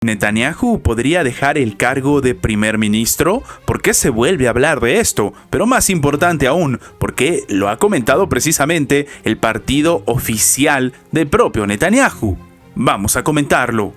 ¿Netanyahu podría dejar el cargo de primer ministro? ¿Por qué se vuelve a hablar de esto? Pero más importante aún, ¿por qué lo ha comentado precisamente el partido oficial del propio Netanyahu? Vamos a comentarlo.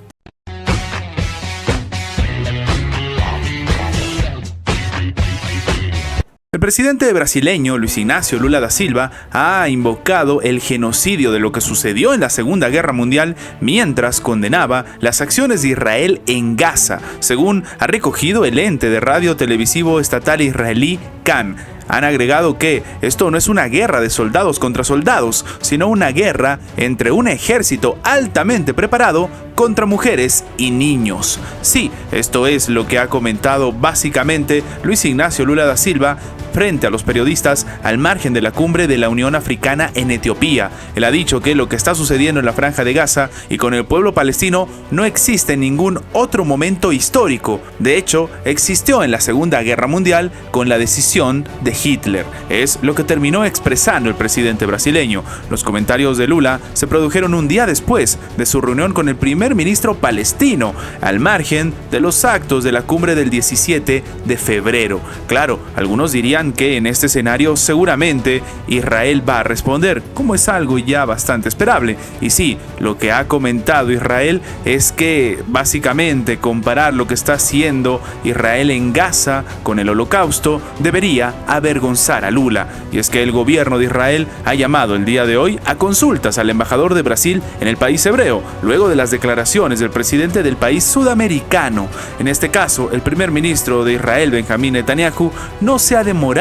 El presidente brasileño Luiz Inácio Lula da Silva ha invocado el genocidio de lo que sucedió en la Segunda Guerra Mundial mientras condenaba las acciones de Israel en Gaza, según ha recogido el ente de radio televisivo estatal israelí Kan. Han agregado que esto no es una guerra de soldados contra soldados, sino una guerra entre un ejército altamente preparado contra mujeres y niños. Sí, esto es lo que ha comentado básicamente Luiz Inácio Lula da Silva frente a los periodistas al margen de la cumbre de la Unión Africana en Etiopía. Él ha dicho que lo que está sucediendo en la Franja de Gaza y con el pueblo palestino no existe en ningún otro momento histórico. De hecho, existió en la Segunda Guerra Mundial con la decisión de Hitler. Es lo que terminó expresando el presidente brasileño. Los comentarios de Lula se produjeron un día después de su reunión con el primer ministro palestino, al margen de los actos de la cumbre del 17 de febrero. Claro, algunos dirían que en este escenario seguramente Israel va a responder, como es algo ya bastante esperable. Y sí, lo que ha comentado Israel es que básicamente comparar lo que está haciendo Israel en Gaza con el Holocausto debería avergonzar a Lula. Y es que el gobierno de Israel ha llamado el día de hoy a consultas al embajador de Brasil en el país hebreo, luego de las declaraciones del presidente del país sudamericano. En este caso, el primer ministro de Israel, Benjamín Netanyahu, no se ha demorado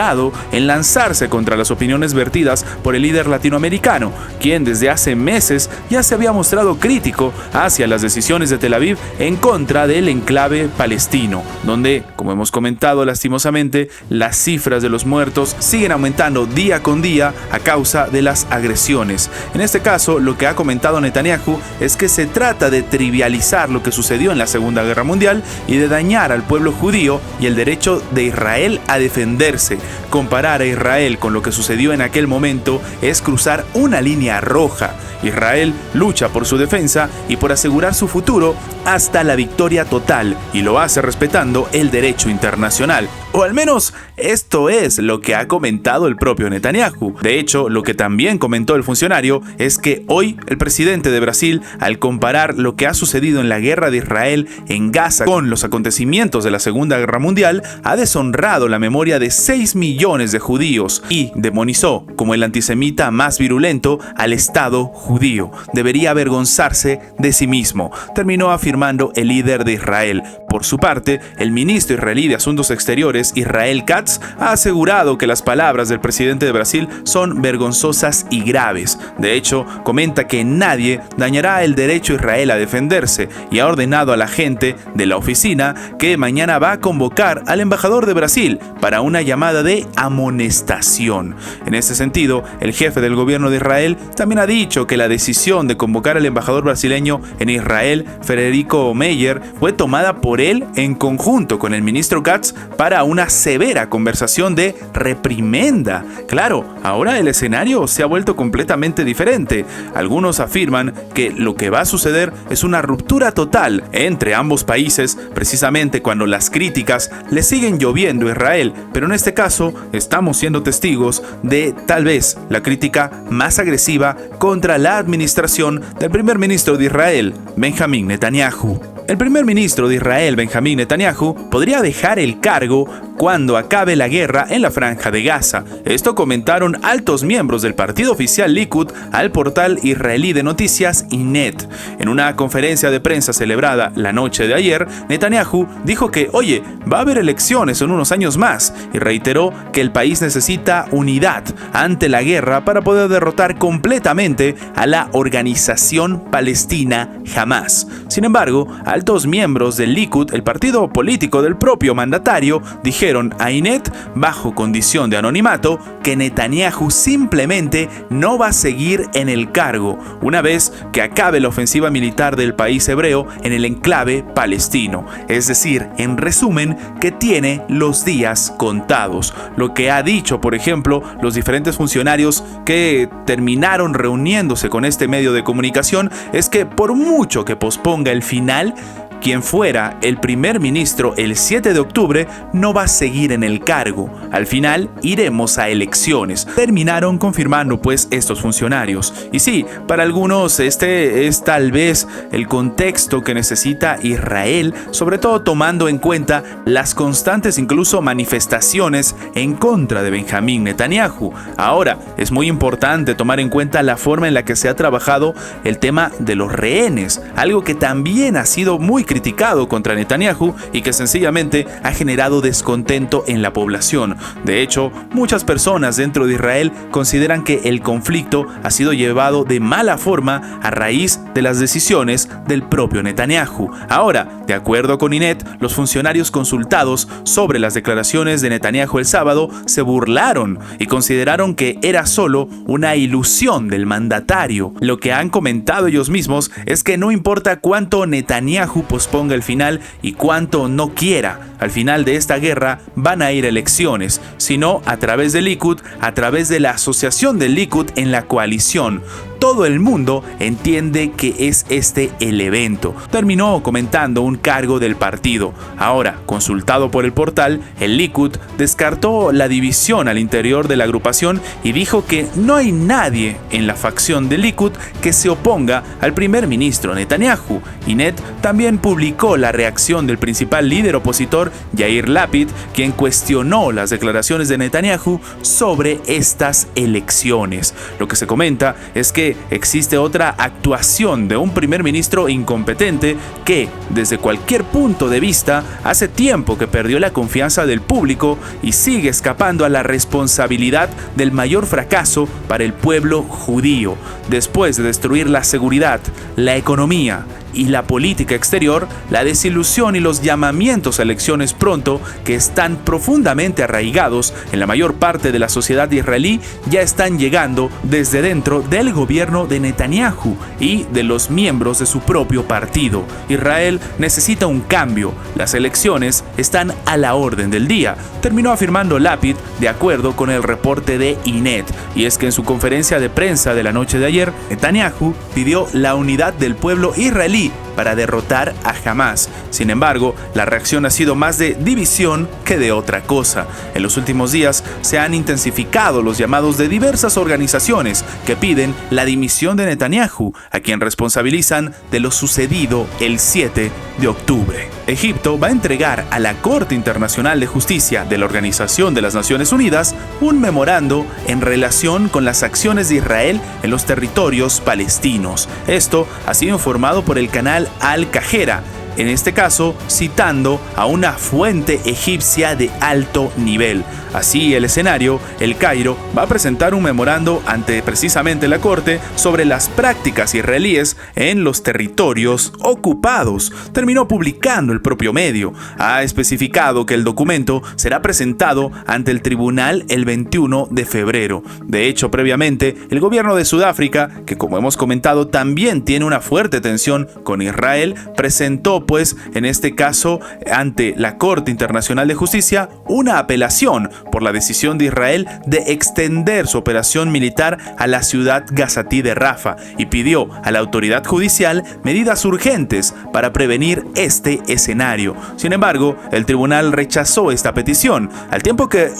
en lanzarse contra las opiniones vertidas por el líder latinoamericano, quien desde hace meses ya se había mostrado crítico hacia las decisiones de Tel Aviv en contra del enclave palestino, donde, como hemos comentado lastimosamente, las cifras de los muertos siguen aumentando día con día a causa de las agresiones. En este caso, lo que ha comentado Netanyahu es que se trata de trivializar lo que sucedió en la Segunda Guerra Mundial y de dañar al pueblo judío y el derecho de Israel a defenderse. Comparar a Israel con lo que sucedió en aquel momento es cruzar una línea roja. Israel lucha por su defensa y por asegurar su futuro hasta la victoria total, y lo hace respetando el derecho internacional. O al menos esto es lo que ha comentado el propio Netanyahu. De hecho, lo que también comentó el funcionario es que hoy el presidente de Brasil, al comparar lo que ha sucedido en la guerra de Israel en Gaza con los acontecimientos de la Segunda Guerra Mundial, ha deshonrado la memoria de 6 millones de judíos y demonizó como el antisemita más virulento al Estado judío. Debería avergonzarse de sí mismo, terminó afirmando el líder de Israel. Por su parte, el ministro israelí de Asuntos Exteriores, Israel Katz, ha asegurado que las palabras del presidente de Brasil son vergonzosas y graves. De hecho, comenta que nadie dañará el derecho de Israel a defenderse y ha ordenado a la gente de la oficina que mañana va a convocar al embajador de Brasil para una llamada de amonestación. En este sentido, el jefe del gobierno de Israel también ha dicho que la decisión de convocar al embajador brasileño en Israel, Federico Meyer, fue tomada por él en conjunto con el ministro Katz para una severa conversación de reprimenda. Claro, ahora el escenario se ha vuelto completamente diferente. Algunos afirman que lo que va a suceder es una ruptura total entre ambos países, precisamente cuando las críticas le siguen lloviendo a Israel, pero en este caso estamos siendo testigos de tal vez la crítica más agresiva contra la administración del primer ministro de Israel, Benjamín Netanyahu. El primer ministro de Israel, Benjamín Netanyahu, podría dejar el cargo cuando acabe la guerra en la Franja de Gaza. Esto comentaron altos miembros del partido oficial Likud al portal israelí de noticias Ynet. En una conferencia de prensa celebrada la noche de ayer, Netanyahu dijo que, oye, va a haber elecciones en unos años más, y reiteró que el país necesita unidad ante la guerra para poder derrotar completamente a la organización palestina Hamas. Sin embargo, altos miembros del Likud, el partido político del propio mandatario, dijeron a Ynet, bajo condición de anonimato, que Netanyahu simplemente no va a seguir en el cargo una vez que acabe la ofensiva militar del país hebreo en el enclave palestino. Es decir, en resumen, que tiene los días contados. Lo que ha dicho, por ejemplo, los diferentes funcionarios que terminaron reuniéndose con este medio de comunicación es que por mucho que posponga el final, quien fuera el primer ministro el 7 de octubre no va a seguir en el cargo. Al final iremos a elecciones. Terminaron confirmando pues estos funcionarios. Y sí, para algunos este es tal vez el contexto que necesita Israel, sobre todo tomando en cuenta las constantes incluso manifestaciones en contra de Benjamín Netanyahu. Ahora, es muy importante tomar en cuenta la forma en la que se ha trabajado el tema de los rehenes, algo que también ha sido muy criticado contra Netanyahu y que sencillamente ha generado descontento en la población. De hecho, muchas personas dentro de Israel consideran que el conflicto ha sido llevado de mala forma a raíz de las decisiones del propio Netanyahu. Ahora, de acuerdo con Ynet, los funcionarios consultados sobre las declaraciones de Netanyahu el sábado se burlaron y consideraron que era solo una ilusión del mandatario. Lo que han comentado ellos mismos es que no importa cuánto Netanyahu posponga el final y cuánto no quiera, al final de esta guerra van a ir elecciones, sino a través del Likud, a través de la asociación del Likud en la coalición. Todo el mundo entiende que es este el evento, terminó comentando un cargo del partido. Ahora, consultado por el portal, el Likud descartó la división al interior de la agrupación y dijo que no hay nadie en la facción del Likud que se oponga al primer ministro Netanyahu. Ynet también publicó la reacción del principal líder opositor, Yair Lapid, quien cuestionó las declaraciones de Netanyahu sobre estas elecciones. Lo que se comenta es que existe otra actuación de un primer ministro incompetente que, desde cualquier punto de vista, hace tiempo que perdió la confianza del público y sigue escapando a la responsabilidad del mayor fracaso para el pueblo judío. Después de destruir la seguridad, la economía y la política exterior, la desilusión y los llamamientos a elecciones pronto, que están profundamente arraigados en la mayor parte de la sociedad israelí, ya están llegando desde dentro del gobierno de Netanyahu y de los miembros de su propio partido. Israel necesita un cambio. Las elecciones están a la orden del día, terminó afirmando Lapid de acuerdo con el reporte de Ynet. Y es que en su conferencia de prensa de la noche de ayer, Netanyahu pidió la unidad del pueblo israelí para derrotar a Hamas. Sin embargo, la reacción ha sido más de división que de otra cosa. En los últimos días se han intensificado los llamados de diversas organizaciones que piden la dimisión de Netanyahu, a quien responsabilizan de lo sucedido el 7 de octubre. Egipto va a entregar a la Corte Internacional de Justicia de la Organización de las Naciones Unidas un memorando en relación con las acciones de Israel en los territorios palestinos. Esto ha sido informado por el canal Al Qahera, en este caso citando a una fuente egipcia de alto nivel. Así el escenario, El Cairo va a presentar un memorando ante precisamente la Corte sobre las prácticas israelíes en los territorios ocupados. Terminó publicando el propio medio. Ha especificado que el documento será presentado ante el tribunal el 21 de febrero. De hecho, previamente, el gobierno de Sudáfrica, que como hemos comentado también tiene una fuerte tensión con Israel, presentó pues en este caso ante la Corte Internacional de Justicia una apelación por la decisión de Israel de extender su operación militar a la ciudad gazatí de Rafah y pidió a la autoridad judicial medidas urgentes para prevenir este escenario. Sin embargo, el tribunal rechazó esta petición, al tiempo que,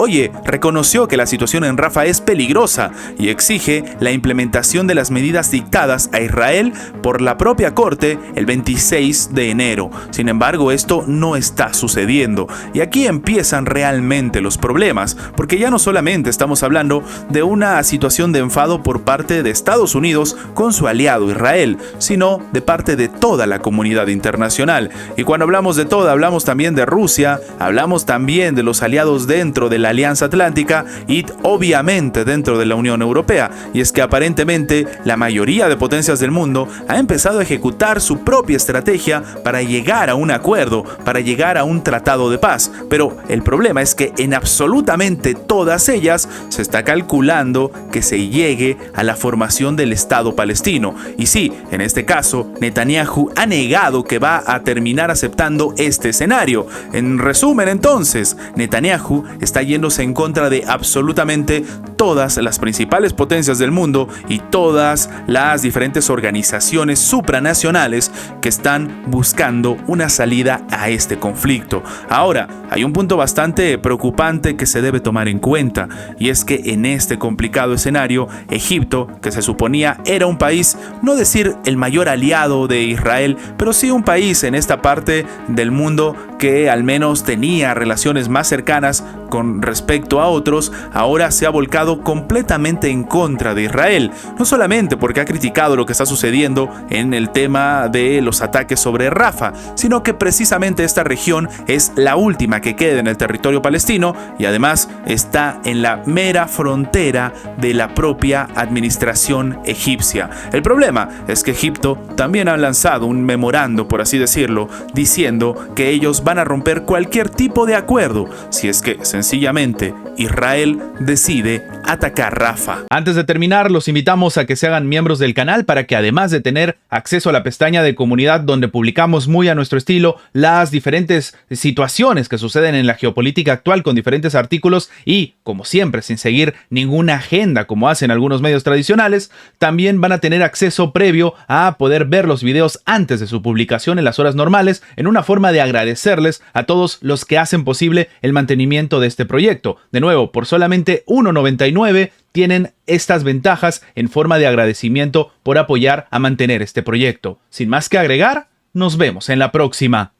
reconoció que la situación en Rafah es peligrosa y exige la implementación de las medidas dictadas a Israel por la propia Corte el 26 de enero. Sin embargo, esto no está sucediendo y aquí empiezan realmente los problemas, porque ya no solamente estamos hablando de una situación de enfado por parte de Estados Unidos con su aliado Israel, sino de parte de toda la comunidad internacional. Y cuando hablamos de toda, hablamos también de Rusia, hablamos también de los aliados dentro de la Alianza Atlántica y obviamente dentro de la Unión Europea. Y es que aparentemente la mayoría de potencias del mundo ha empezado a ejecutar su propia estrategia para llegar a un acuerdo, para llegar a un tratado de paz. Pero el problema es que en absolutamente todas ellas se está calculando que se llegue a la formación del Estado palestino. Y sí, en este caso, Netanyahu ha negado que va a terminar aceptando este escenario. En resumen, entonces, Netanyahu está yéndose en contra de absolutamente todas las principales potencias del mundo y todas las diferentes organizaciones supranacionales que están buscando una salida a este conflicto. Ahora, hay un punto bastante preocupante que se debe tomar en cuenta, y es que en este complicado escenario, Egipto, que se suponía era un país, no decir el mayor aliado de Israel, pero sí un país en esta parte del mundo que al menos tenía relaciones más cercanas con respecto a otros, ahora se ha volcado completamente en contra de Israel. No solamente porque ha criticado lo que está sucediendo en el tema de los ataques sobre Rafah, sino que precisamente esta región es la última que queda en el territorio palestino y además está en la mera frontera de la propia administración egipcia. El problema es que Egipto también ha lanzado un memorando, por así decirlo, diciendo que ellos van a romper cualquier tipo de acuerdo si es que sencillamente Israel decide atacar Rafah. Antes de terminar, los invitamos a que se hagan miembros del canal para que, además de tener acceso a la pestaña de comunidad donde publicamos muy a nuestro estilo las diferentes situaciones que suceden en la geopolítica actual con diferentes artículos y, como siempre, sin seguir ninguna agenda como hacen algunos medios tradicionales, también van a tener acceso previo a poder ver los videos antes de su publicación en las horas normales, en una forma de agradecerles a todos los que hacen posible el mantenimiento de este proyecto. De nuevo, por solamente $1.99 tienen estas ventajas en forma de agradecimiento por apoyar a mantener este proyecto. Sin más que agregar, nos vemos en la próxima.